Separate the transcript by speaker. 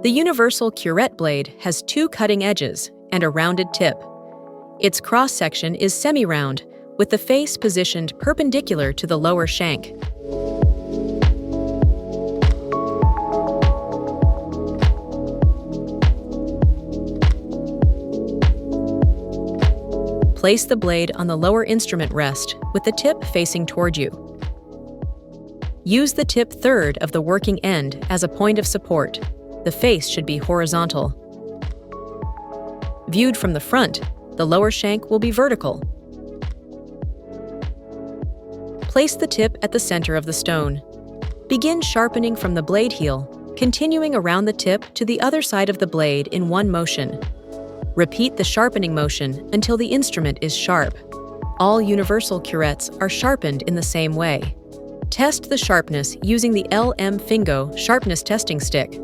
Speaker 1: The universal curette blade has two cutting edges and a rounded tip. Its cross-section is semi-round, with the face positioned perpendicular to the lower shank. Place the blade on the lower instrument rest with the tip facing toward you. Use the tip third of the working end as a point of support. The face should be horizontal. Viewed from the front, the lower shank will be vertical. Place the tip at the center of the stone. Begin sharpening from the blade heel, continuing around the tip to the other side of the blade in one motion. Repeat the sharpening motion until the instrument is sharp. All universal curettes are sharpened in the same way. Test the sharpness using the LM-RondoPlus sharpness testing stick.